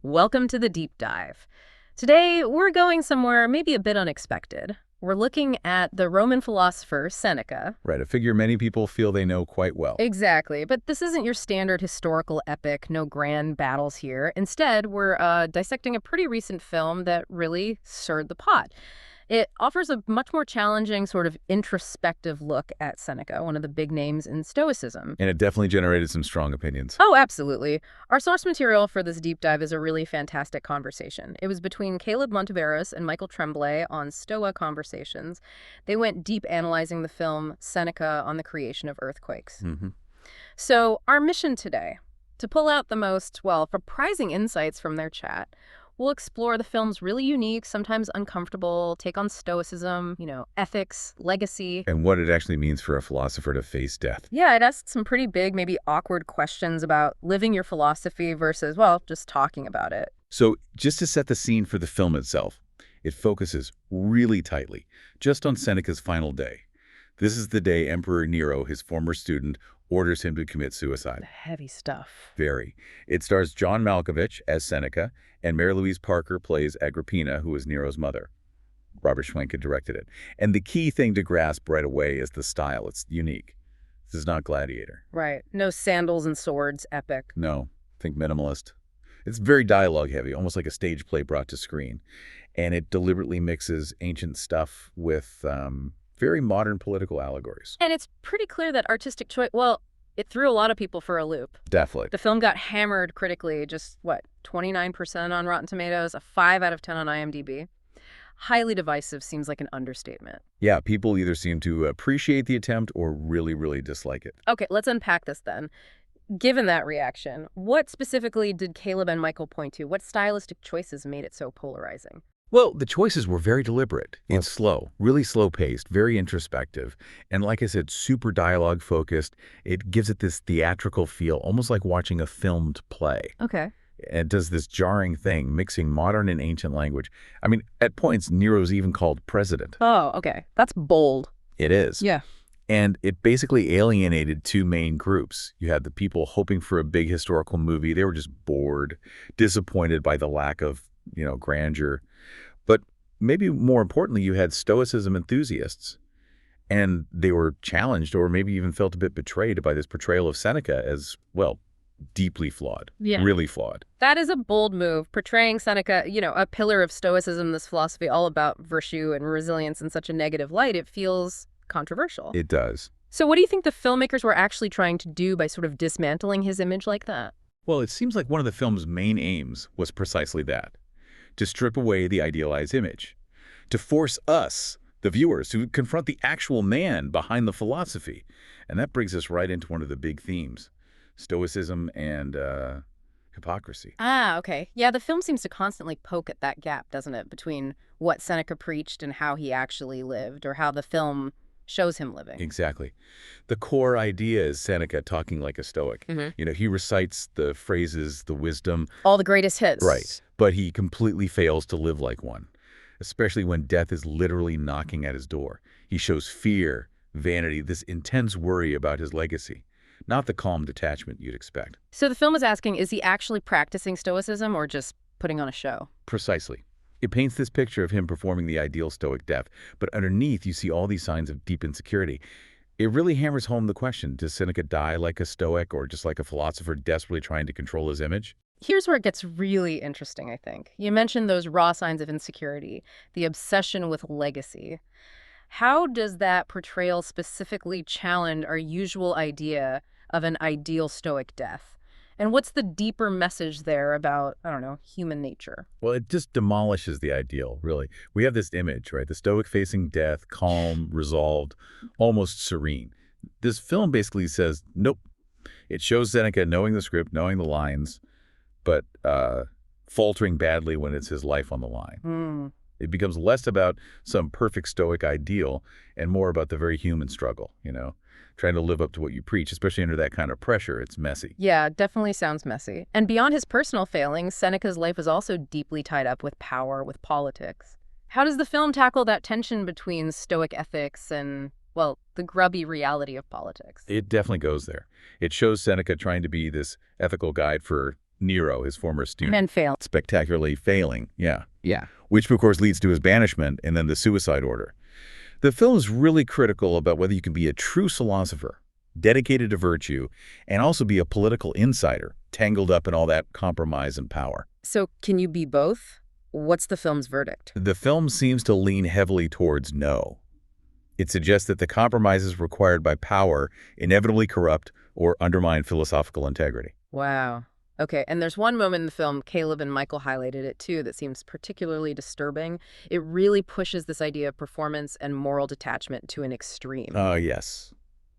Welcome to the deep dive. Today, we're going somewhere maybe a bit unexpected. We're looking at the Roman philosopher Seneca. Right, a figure many people feel they know quite well. Exactly, but this isn't your standard historical epic, no grand battles here. Instead, we're dissecting a pretty recent film that really stirred the pot. It offers a much more challenging, sort of introspective look at Seneca, one of the big names in Stoicism. And it definitely generated some strong opinions. Oh, absolutely. Our source material for this deep dive is a really fantastic conversation. It was between Caleb Monteveros and Michael Tremblay on Stoa Conversations. They went deep analyzing the film Seneca on the creation of earthquakes. So our mission today, to pull out the most, well, surprising insights from their chat. We'll explore the film's really unique, sometimes uncomfortable take on Stoicism, ethics, legacy. And what it actually means for a philosopher to face death. Yeah, it asks some pretty big, maybe awkward questions about living your philosophy versus, well, just talking about it. So just to set the scene for the film itself, it focuses really tightly just on Seneca's final day. This is the day Emperor Nero, his former student, orders him to commit suicide. Heavy stuff. Very. It stars John Malkovich as Seneca, and Mary Louise Parker plays Agrippina, who is Nero's mother. Robert Schwenke directed it. And the key thing to grasp right away is the style. It's unique. This is not Gladiator. Right. No sandals and swords, epic. No, think minimalist. It's very dialogue heavy, almost like a stage play brought to screen. And it deliberately mixes ancient stuff with very modern political allegories. And it's pretty clear that artistic choice, well, it threw a lot of people for a loop. Definitely. The film got hammered critically, just, 29% on Rotten Tomatoes, a 5 out of 10 on IMDb. Highly divisive seems like an understatement. Yeah, people either seem to appreciate the attempt or really, really dislike it. Okay, let's unpack this then. Given that reaction, what specifically did Caleb and Michael point to? What stylistic choices made it so polarizing? Well, the choices were very deliberate. It's slow, really slow-paced, very introspective, and like I said, super dialogue-focused. It gives it this theatrical feel, almost like watching a filmed play. Okay. It does this jarring thing, mixing modern and ancient language. I mean, at points, Nero's even called president. Oh, okay. That's bold. It is. Yeah. And it basically alienated two main groups. You had the people hoping for a big historical movie. They were just bored, disappointed by the lack of, grandeur. But maybe more importantly, you had Stoicism enthusiasts, and they were challenged or maybe even felt a bit betrayed by this portrayal of Seneca as, well, deeply flawed, really flawed. That is a bold move, portraying Seneca, a pillar of Stoicism, this philosophy all about virtue and resilience in such a negative light. It feels controversial. It does. So what do you think the filmmakers were actually trying to do by sort of dismantling his image like that? Well, it seems like one of the film's main aims was precisely that, to strip away the idealized image, to force us, the viewers, to confront the actual man behind the philosophy. And that brings us right into one of the big themes, Stoicism and hypocrisy. Ah, okay. Yeah, the film seems to constantly poke at that gap, doesn't it, between what Seneca preached and how he actually lived, or how the film shows him living. Exactly. The core idea is Seneca talking like a Stoic. He recites the phrases, the wisdom. All the greatest hits. Right. But he completely fails to live like one, especially when death is literally knocking at his door. He shows fear, vanity, this intense worry about his legacy, not the calm detachment you'd expect. So the film is asking, is he actually practicing Stoicism or just putting on a show? Precisely. It paints this picture of him performing the ideal Stoic death, but underneath you see all these signs of deep insecurity. It really hammers home the question, does Seneca die like a Stoic or just like a philosopher desperately trying to control his image? Here's where it gets really interesting, I think. You mentioned those raw signs of insecurity, the obsession with legacy. How does that portrayal specifically challenge our usual idea of an ideal Stoic death? And what's the deeper message there about, human nature? Well, it just demolishes the ideal, really. We have this image, right? The Stoic facing death, calm, resolved, almost serene. This film basically says, nope. It shows Seneca knowing the script, knowing the lines, but faltering badly when it's his life on the line. It becomes less about some perfect Stoic ideal and more about the very human struggle, trying to live up to what you preach, especially under that kind of pressure. It's messy. Yeah, definitely sounds messy. And beyond his personal failings, Seneca's life is also deeply tied up with power, with politics. How does the film tackle that tension between Stoic ethics and, the grubby reality of politics? It definitely goes there. It shows Seneca trying to be this ethical guide for Nero, his former student, And fail. spectacularly failing, yeah. Yeah. Which, of course, leads to his banishment and then the suicide order. The film is really critical about whether you can be a true philosopher, dedicated to virtue, and also be a political insider, tangled up in all that compromise and power. So can you be both? What's the film's verdict? The film seems to lean heavily towards no. It suggests that the compromises required by power inevitably corrupt or undermine philosophical integrity. Wow. Okay, and there's one moment in the film, Caleb and Michael highlighted it too, that seems particularly disturbing. It really pushes this idea of performance and moral detachment to an extreme. Yes.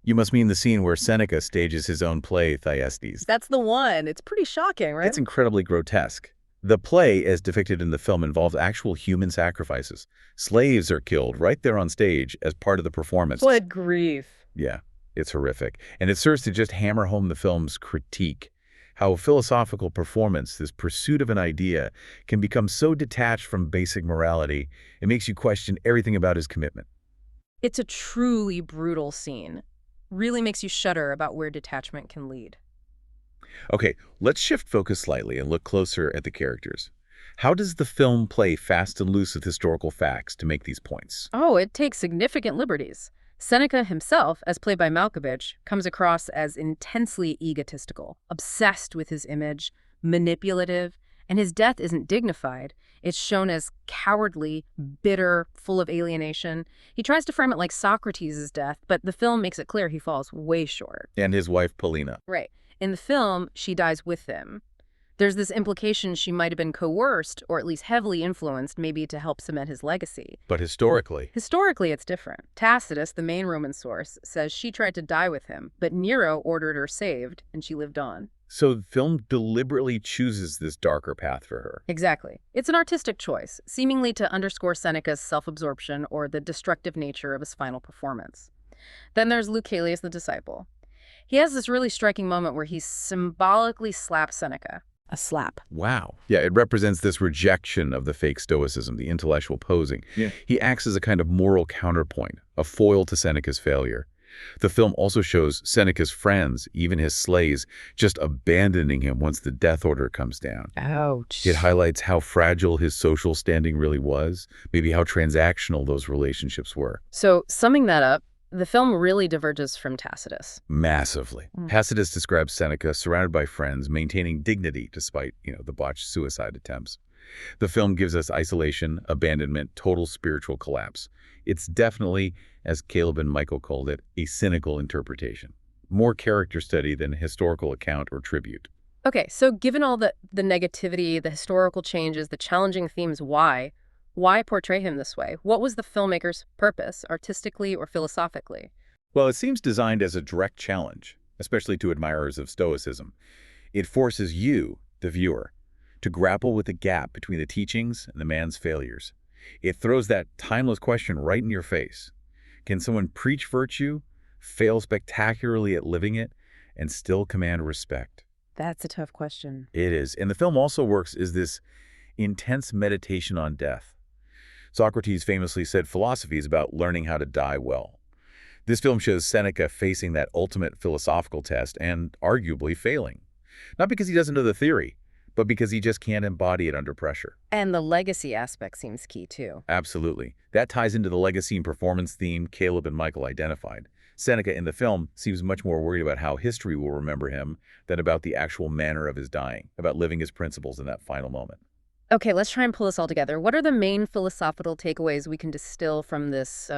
You must mean the scene where Seneca stages his own play, Thyestes. That's the one. It's pretty shocking, right? It's incredibly grotesque. The play, as depicted in the film, involves actual human sacrifices. Slaves are killed right there on stage as part of the performance. What grief. Yeah, it's horrific. And it serves to just hammer home the film's critique. How philosophical performance, this pursuit of an idea, can become so detached from basic morality, it makes you question everything about his commitment. It's a truly brutal scene. Really makes you shudder about where detachment can lead. Okay, let's shift focus slightly and look closer at the characters. How does the film play fast and loose with historical facts to make these points? Oh, it takes significant liberties. Seneca himself, as played by Malkovich, comes across as intensely egotistical, obsessed with his image, manipulative, and his death isn't dignified. It's shown as cowardly, bitter, full of alienation. He tries to frame it like Socrates' death, but the film makes it clear he falls way short. And his wife, Paulina. Right. In the film, she dies with him. There's this implication she might have been coerced, or at least heavily influenced, maybe to help cement his legacy. But historically, Historically, it's different. Tacitus, the main Roman source, says she tried to die with him, but Nero ordered her saved, and she lived on. so the film deliberately chooses this darker path for her. Exactly. It's an artistic choice, seemingly to underscore Seneca's self-absorption or the destructive nature of his final performance. Then there's Lucilius the disciple. He has this really striking moment where he symbolically slaps Seneca. A slap. Wow. Yeah, it represents this rejection of the fake Stoicism, the intellectual posing. Yeah. He acts as a kind of moral counterpoint, a foil to Seneca's failure. The film also shows Seneca's friends, even his slaves, just abandoning him once the death order comes down. Ouch. It highlights how fragile his social standing really was, maybe how transactional those relationships were. So, summing that up, the film really diverges from Tacitus. Massively. Tacitus describes Seneca surrounded by friends, maintaining dignity despite, the botched suicide attempts. The film gives us isolation, abandonment, total spiritual collapse. It's definitely, as Caleb and Michael called it, a cynical interpretation. More character study than historical account or tribute. Okay, so given all the negativity, the historical changes, the challenging themes, why portray him this way? What was the filmmaker's purpose, artistically or philosophically? Well, it seems designed as a direct challenge, especially to admirers of Stoicism. It forces you, the viewer, to grapple with the gap between the teachings and the man's failures. It throws that timeless question right in your face. Can someone preach virtue, fail spectacularly at living it, and still command respect? That's a tough question. It is. And the film also works as this intense meditation on death. Socrates famously said philosophy is about learning how to die well. This film shows Seneca facing that ultimate philosophical test and arguably failing. Not because he doesn't know the theory, but because he just can't embody it under pressure. And the legacy aspect seems key, too. Absolutely. That ties into the legacy and performance theme Caleb and Michael identified. Seneca in the film seems much more worried about how history will remember him than about the actual manner of his dying, about living his principles in that final moment. Okay, let's try and pull this all together. What are the main philosophical takeaways we can distill from this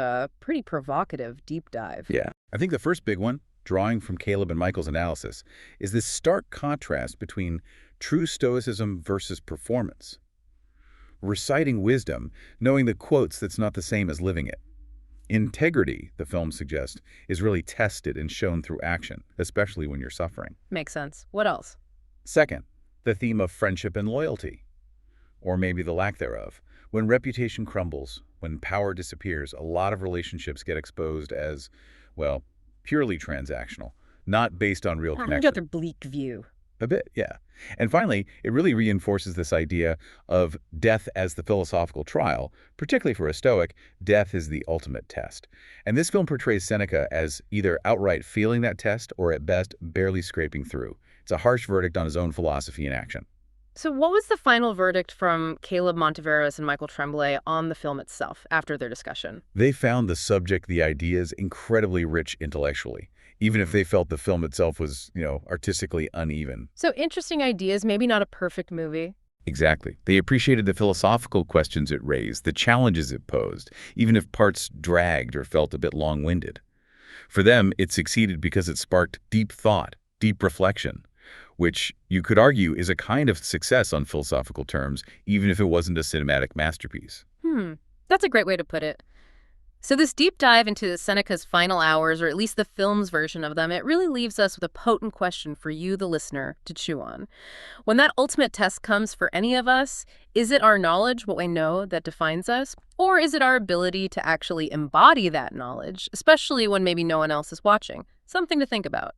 pretty provocative deep dive? Yeah. I think the first big one, drawing from Caleb and Michael's analysis, is this stark contrast between true Stoicism versus performance. Reciting wisdom, knowing the quotes that's not the same as living it. Integrity, the film suggests, is really tested and shown through action, especially when you're suffering. Makes sense. What else? Second, the theme of friendship and loyalty, or maybe the lack thereof. When reputation crumbles, when power disappears, a lot of relationships get exposed as, well, purely transactional, not based on real connection. Another bleak view. A bit, yeah. And finally, it really reinforces this idea of death as the philosophical trial. Particularly for a Stoic, death is the ultimate test. And this film portrays Seneca as either outright failing that test or at best barely scraping through. It's It's a harsh verdict on his own philosophy and action. So what was the final verdict from Caleb Monteveros and Michael Tremblay on the film itself after their discussion? They found the subject, the ideas, incredibly rich intellectually, even if they felt the film itself was, artistically uneven. So interesting ideas, maybe not a perfect movie. Exactly. They appreciated the philosophical questions it raised, the challenges it posed, even if parts dragged or felt a bit long-winded. For them, it succeeded because it sparked deep thought, deep reflection, which you could argue is a kind of success on philosophical terms, even if it wasn't a cinematic masterpiece. That's a great way to put it. So this deep dive into Seneca's final hours, or at least the film's version of them, it really leaves us with a potent question for you, the listener, to chew on. When that ultimate test comes for any of us, is it our knowledge, what we know, that defines us? Or is it our ability to actually embody that knowledge, especially when maybe no one else is watching? Something to think about.